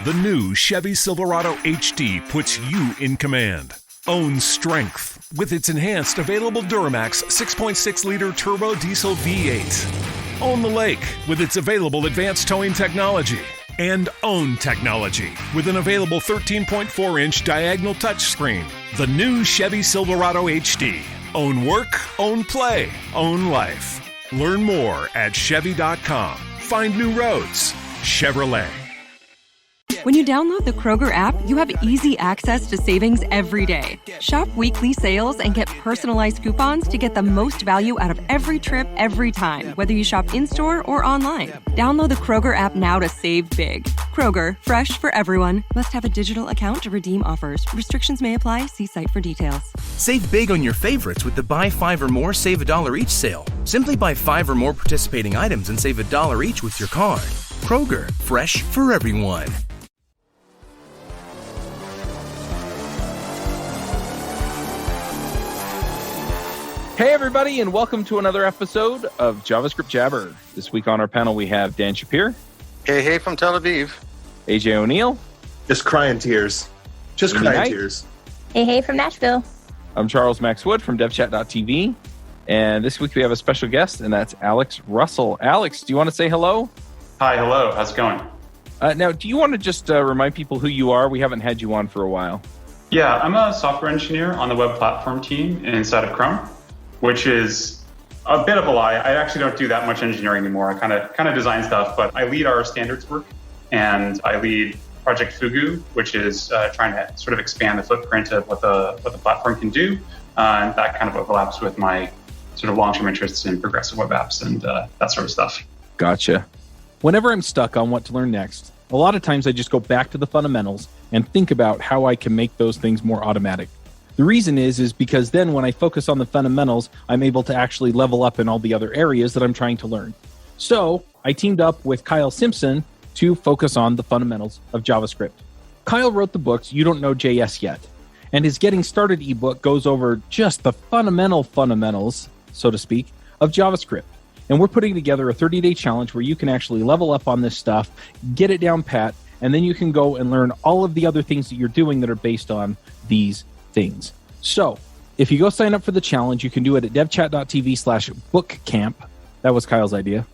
The new Chevy Silverado HD puts you in command. Own strength with its enhanced available Duramax 6.6-liter turbo diesel V8. Own the lake with its available advanced towing technology. And own technology with an available 13.4-inch diagonal touchscreen. The new Chevy Silverado HD. Own work, own play, own life. Learn more at Chevy.com. Find new roads. Chevrolet. When you download the Kroger app, you have easy access to savings every day. Shop weekly sales and get personalized coupons to get the most value out of every trip, every time, whether you shop in-store or online. Download the Kroger app now to save big. Kroger, fresh for everyone. Must have a digital account to redeem offers. Restrictions may apply. See site for details. Save big on your favorites with the Buy 5 or More, Save $1 each sale. Simply buy 5 or more participating items and save $1 each with your card. Kroger, fresh for everyone. Hey everybody, and welcome to another episode of JavaScript Jabber. This week on our panel we have Dan Shapir. Hey from Tel Aviv. AJ O'Neill. Just crying tears. Just Amy crying Knight. tears. Hey from Nashville. I'm Charles Max Wood from devchat.tv. And this week we have a special guest, and that's Alex Russell. Alex, do you want to say hello? Hi, hello. How's it going? Now, do you want to just remind people who you are? We haven't had you on for a while. Yeah, I'm a software engineer on the web platform team inside of Chrome, which is a bit of a lie. I actually don't do that much engineering anymore. I kind of design stuff, but I lead our standards work, and I lead Project Fugu, which is trying to sort of expand the footprint of what the platform can do. And that kind of overlaps with my sort of long-term interests in progressive web apps and that sort of stuff. Gotcha. Whenever I'm stuck on what to learn next, a lot of times I just go back to the fundamentals and think about how I can make those things more automatic. The reason is because then when I focus on the fundamentals, I'm able to actually level up in all the other areas that I'm trying to learn. So I teamed up with Kyle Simpson to focus on the fundamentals of JavaScript. Kyle wrote the books You Don't Know JS Yet, and his Getting Started ebook goes over just the fundamentals, so to speak, of JavaScript. And we're putting together a 30-day challenge where you can actually level up on this stuff, get it down pat, and then you can go and learn all of the other things that you're doing that are based on these things. So if you go sign up for the challenge, you can do it at devchat.tv/bookcamp. That was Kyle's idea.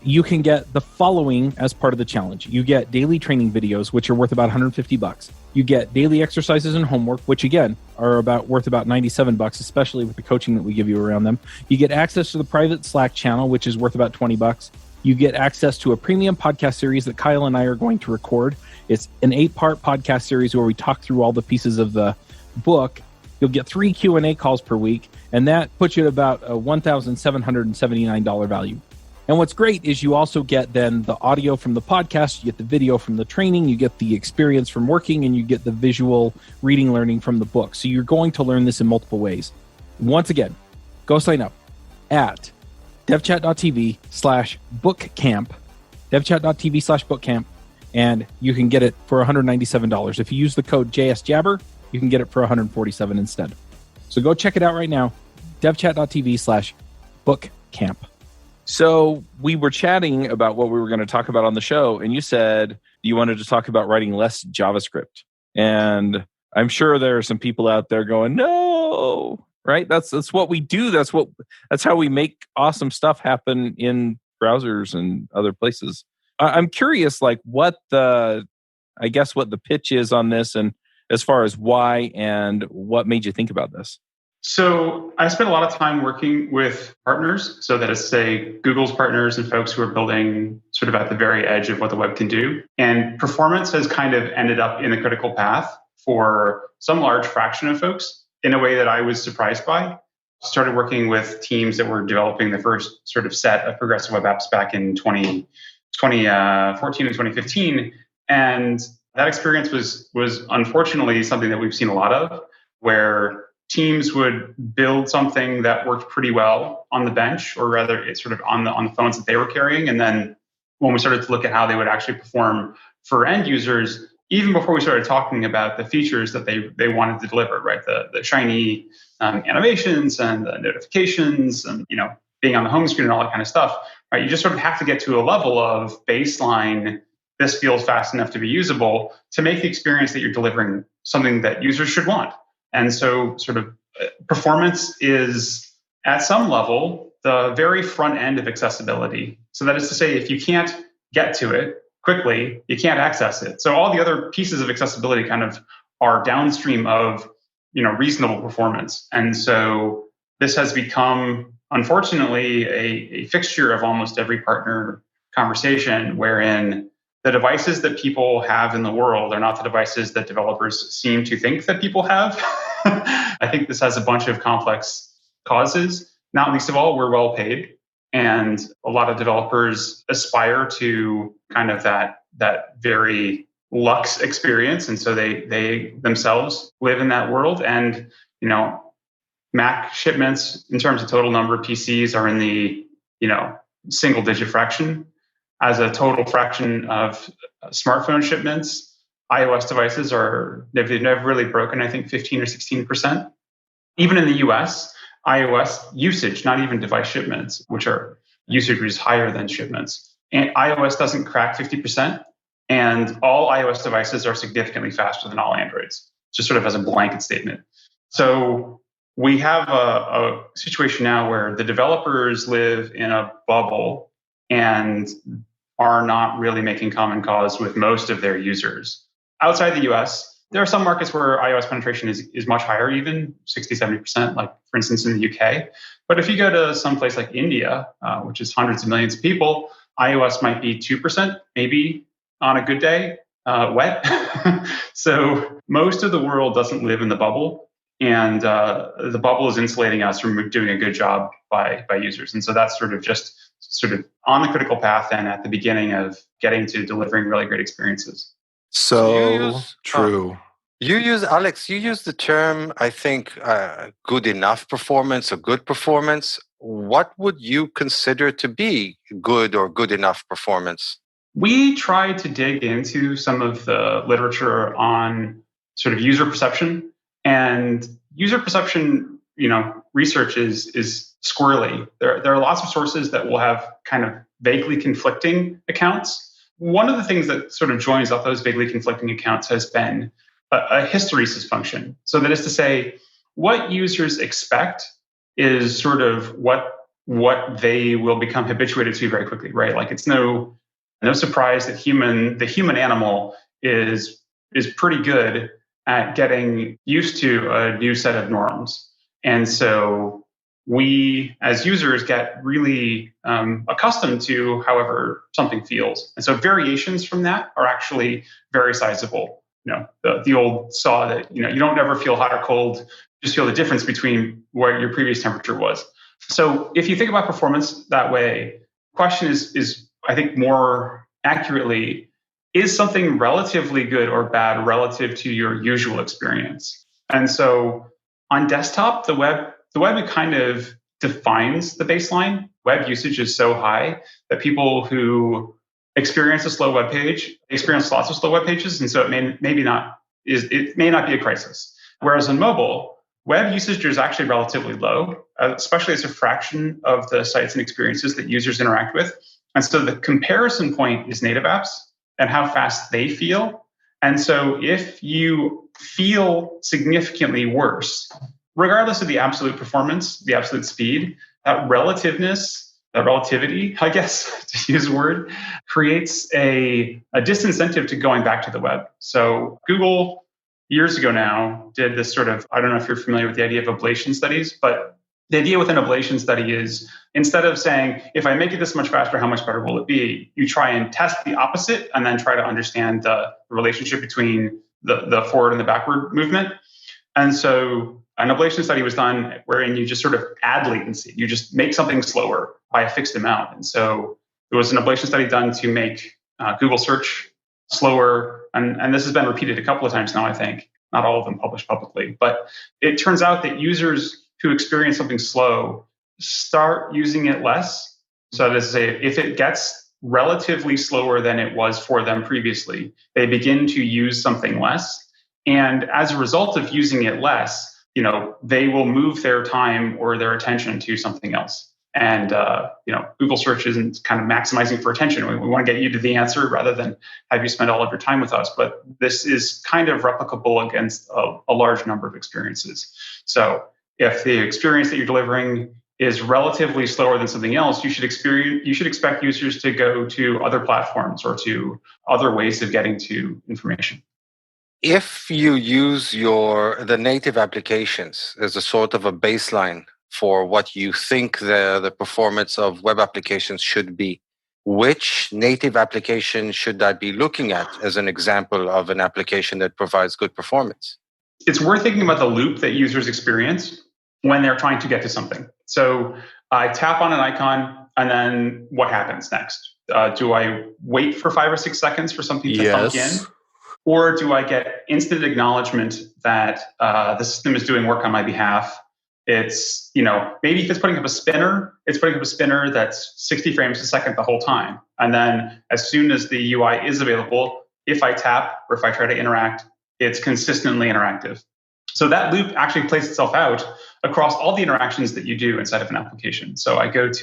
You can get the following as part of the challenge. You get daily training videos, which are worth about $150. You get daily exercises and homework, which again are worth about $97, especially with the coaching that we give you around them. You get access to the private Slack channel, which is worth about $20. You get access to a premium podcast series that Kyle and I are going to record. It's an 8-part podcast series where we talk through all the pieces of the book. You'll get 3 Q&A calls per week, and that puts you at about a $1,779 value. And what's great is you also get then the audio from the podcast, you get the video from the training, you get the experience from working, and you get the visual reading learning from the book. So you're going to learn this in multiple ways. Once again, go sign up at devchat.tv/bookcamp, devchat.tv/bookcamp, and you can get it for $197. If you use the code JSJabber, you can get it for $147 instead. So go check it out right now, devchat.tv/bookcamp. So we were chatting about what we were going to talk about on the show, and you said you wanted to talk about writing less JavaScript. And I'm sure there are some people out there going, no, right? That's what we do. That's how we make awesome stuff happen in browsers and other places. I'm curious, like what the pitch is on this, and as far as why and what made you think about this. So I spent a lot of time working with partners. So that is, say, Google's partners and folks who are building sort of at the very edge of what the web can do. And performance has kind of ended up in the critical path for some large fraction of folks in a way that I was surprised by. Started working with teams that were developing the first sort of set of progressive web apps back in 2014 and 2015. And that experience was unfortunately something that we've seen a lot of, where teams would build something that worked pretty well on the bench, or rather it's sort of on the phones that they were carrying. And then when we started to look at how they would actually perform for end users, even before we started talking about the features that they wanted to deliver, right? The shiny animations and the notifications and, being on the home screen and all that kind of stuff, right? You just sort of have to get to a level of baseline this feels fast enough to be usable to make the experience that you're delivering something that users should want. And so sort of performance is at some level the very front end of accessibility. So that is to say, if you can't get to it quickly, you can't access it. So all the other pieces of accessibility kind of are downstream of, reasonable performance. And so this has become, unfortunately, a fixture of almost every partner conversation, wherein the devices that people have in the world are not the devices that developers seem to think that people have. I think this has a bunch of complex causes. Not least of all, we're well paid. And a lot of developers aspire to kind of that very luxe experience. And so they themselves live in that world. And, Mac shipments in terms of total number of PCs are in the, single digit fraction. As a total fraction of smartphone shipments, iOS devices they've never really broken, I think, 15 or 16%. Even in the US, iOS usage, not even device shipments, which are usage is higher than shipments. And iOS doesn't crack 50%, and all iOS devices are significantly faster than all Androids, just sort of as a blanket statement. So we have a situation now where the developers live in a bubble and are not really making common cause with most of their users. Outside the US, there are some markets where iOS penetration is much higher, even 60, 70%, like for instance in the UK. But if you go to some place like India, which is hundreds of millions of people, iOS might be 2%, maybe on a good day, wet. So most of the world doesn't live in the bubble. And the bubble is insulating us from doing a good job by users. And so that's sort of on the critical path and at the beginning of getting to delivering really great experiences. So true. You use the term, I think, good enough performance or good performance. What would you consider to be good or good enough performance? We tried to dig into some of the literature on sort of user perception, and user perception, research is squirrely. There are lots of sources that will have kind of vaguely conflicting accounts. One of the things that sort of joins up those vaguely conflicting accounts has been a hysteresis function. So that is to say, what users expect is sort of what they will become habituated to very quickly, right? Like it's no surprise that the human animal is pretty good at getting used to a new set of norms. And so we, as users, get really accustomed to however something feels. And so variations from that are actually very sizable. The old saw that, you don't ever feel hot or cold, just feel the difference between what your previous temperature was. So if you think about performance that way, the question is I think more accurately, is something relatively good or bad relative to your usual experience? And so on desktop, the web kind of defines the baseline. Web usage is so high that people who experience a slow web page experience lots of slow web pages, and so it may not be a crisis. Whereas on mobile, web usage is actually relatively low, especially as a fraction of the sites and experiences that users interact with. And so the comparison point is native apps and how fast they feel. And so if you feel significantly worse, regardless of the absolute performance, the absolute speed, that relativity, I guess, to use a word, creates a disincentive to going back to the web. So Google, years ago now, did this sort of, I don't know if you're familiar with the idea of ablation studies, but the idea with an ablation study is instead of saying, if I make it this much faster, how much better will it be? You try and test the opposite and then try to understand the relationship between the forward and the backward movement. And so an ablation study was done wherein you just sort of add latency. You just make something slower by a fixed amount. And so there was an ablation study done to make Google search slower. And this has been repeated a couple of times now, I think. Not all of them published publicly. But it turns out that users who experience something slow start using it less. So that is to say, if it gets relatively slower than it was for them previously, they begin to use something less. And as a result of using it less, they will move their time or their attention to something else. And Google search isn't kind of maximizing for attention. We want to get you to the answer rather than have you spend all of your time with us. But this is kind of replicable against a large number of experiences. So if the experience that you're delivering is relatively slower than something else, you should expect users to go to other platforms or to other ways of getting to information. If you use the native applications as a sort of a baseline for what you think the performance of web applications should be, which native application should I be looking at as an example of an application that provides good performance? It's worth thinking about the loop that users experience when they're trying to get to something. So I tap on an icon, and then what happens next? Do I wait for 5 or 6 seconds for something to thunk in? Or do I get instant acknowledgement that the system is doing work on my behalf? It's, maybe if it's putting up a spinner, it's putting up a spinner that's 60 frames a second the whole time. And then as soon as the UI is available, if I tap or if I try to interact, it's consistently interactive. So that loop actually plays itself out across all the interactions that you do inside of an application. So let's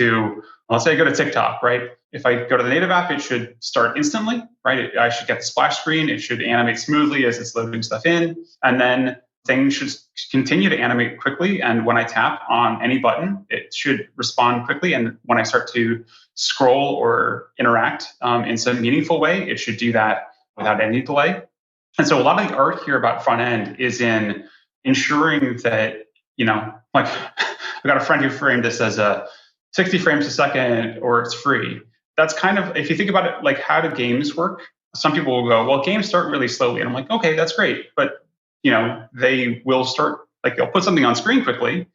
say I go to TikTok, right? If I go to the native app, it should start instantly, right? I should get the splash screen. It should animate smoothly as it's loading stuff in. And then things should continue to animate quickly. And when I tap on any button, it should respond quickly. And when I start to scroll or interact in some meaningful way, it should do that without any delay. And so a lot of the art here about front end is in ensuring that, I've got a friend who framed this as a 60 frames a second or it's free. That's kind of, if you think about it, like how do games work? Some people will go, well, games start really slowly. And I'm like, okay, that's great. But, they will start, they'll put something on screen quickly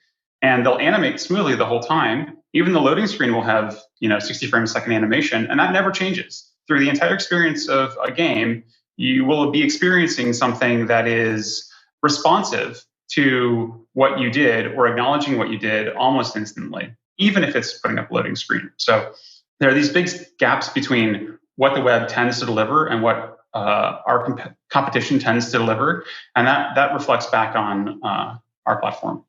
and they'll animate smoothly the whole time. Even the loading screen will have, 60 frames a second animation, and that never changes. Through the entire experience of a game, you will be experiencing something that is responsive to what you did or acknowledging what you did almost instantly, even if it's putting up a loading screen. So there are these big gaps between what the web tends to deliver and what our competition tends to deliver. And that reflects back on our platform.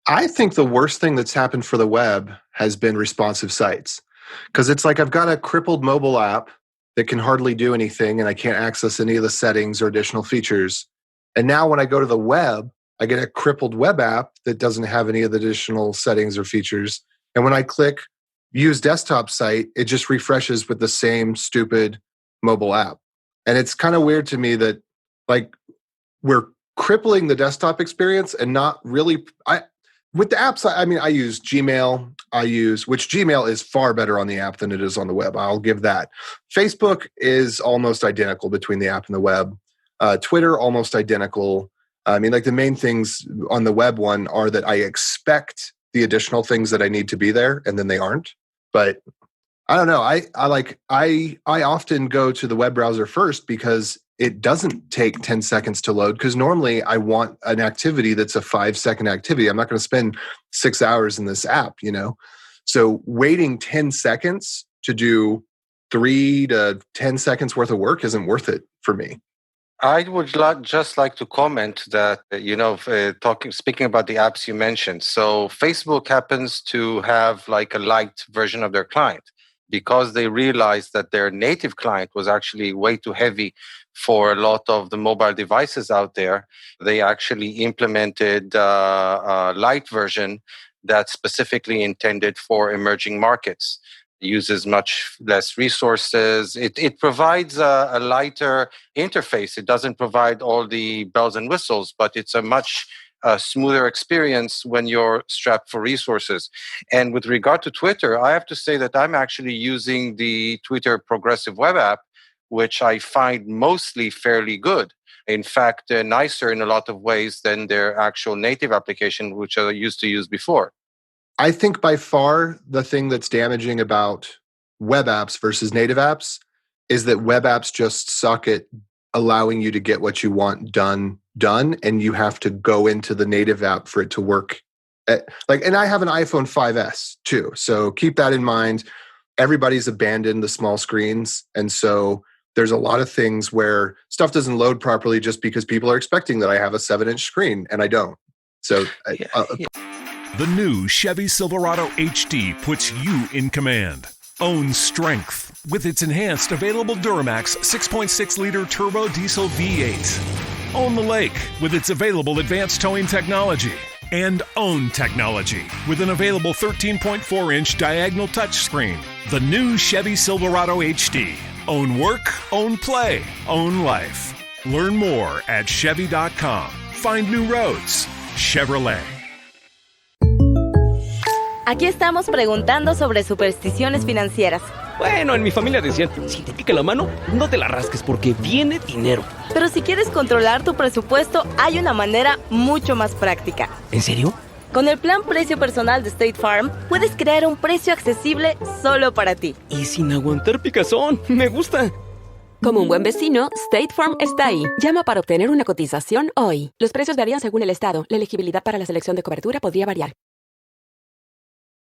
I think the worst thing that's happened for the web has been responsive sites. Because it's like I've got a crippled mobile app that can hardly do anything and I can't access any of the settings or additional features. And now when I go to the web, I get a crippled web app that doesn't have any of the additional settings or features. And when I click use desktop site, it just refreshes with the same stupid mobile app. And it's kind of weird to me that we're crippling the desktop experience and not really. With the apps, I use Gmail. Which Gmail is far better on the app than it is on the web. I'll give that. Facebook is almost identical between the app and the web. Twitter, almost identical. The main things on the web one are that I expect the additional things that I need to be there, and then they aren't. But I don't know. I often go to the web browser first because it doesn't take 10 seconds to load, because normally I want an activity that's a 5-second activity. I'm not going to spend 6 hours in this app, So waiting 10 seconds to do 3 to 10 seconds worth of work isn't worth it for me. I would just like to comment that, speaking about the apps you mentioned. So Facebook happens to have a light version of their client because they realized that their native client was actually way too heavy for a lot of the mobile devices out there. They actually implemented a light version that's specifically intended for emerging markets. It uses much less resources. It provides a lighter interface. It doesn't provide all the bells and whistles, but it's a much smoother experience when you're strapped for resources. And with regard to Twitter, I have to say that I'm actually using the Twitter Progressive Web app, which I find mostly fairly good. In fact, nicer in a lot of ways than their actual native application, which I used to use before. I think by far the thing that's damaging about web apps versus native apps is that web apps just suck at allowing you to get what you want done, and you have to go into the native app for it to work. And I have an iPhone 5S too, so keep that in mind. Everybody's abandoned the small screens, and so there's a lot of things where stuff doesn't load properly just because people are expecting that I have a 7-inch screen and I don't. So The new Chevy Silverado HD puts you in command. Own strength with its enhanced available Duramax 6.6-liter turbo diesel V8. Own the lake with its available advanced towing technology. And own technology with an available 13.4-inch diagonal touchscreen. The new Chevy Silverado HD. Own work, own play, own life. Learn more at Chevy.com. Find new roads. Chevrolet. Aquí estamos preguntando sobre supersticiones financieras. Bueno, en mi familia decían, si te pica la mano, no te la rasques porque viene dinero. Pero si quieres controlar tu presupuesto, hay una manera mucho más práctica. ¿En serio? Con el plan precio personal de State Farm, puedes crear un precio accesible solo para ti. Y sin aguantar picazón, me gusta. Como un buen vecino, State Farm está ahí. Llama para obtener una cotización hoy. Los precios varían según el estado. La elegibilidad para la selección de cobertura podría variar.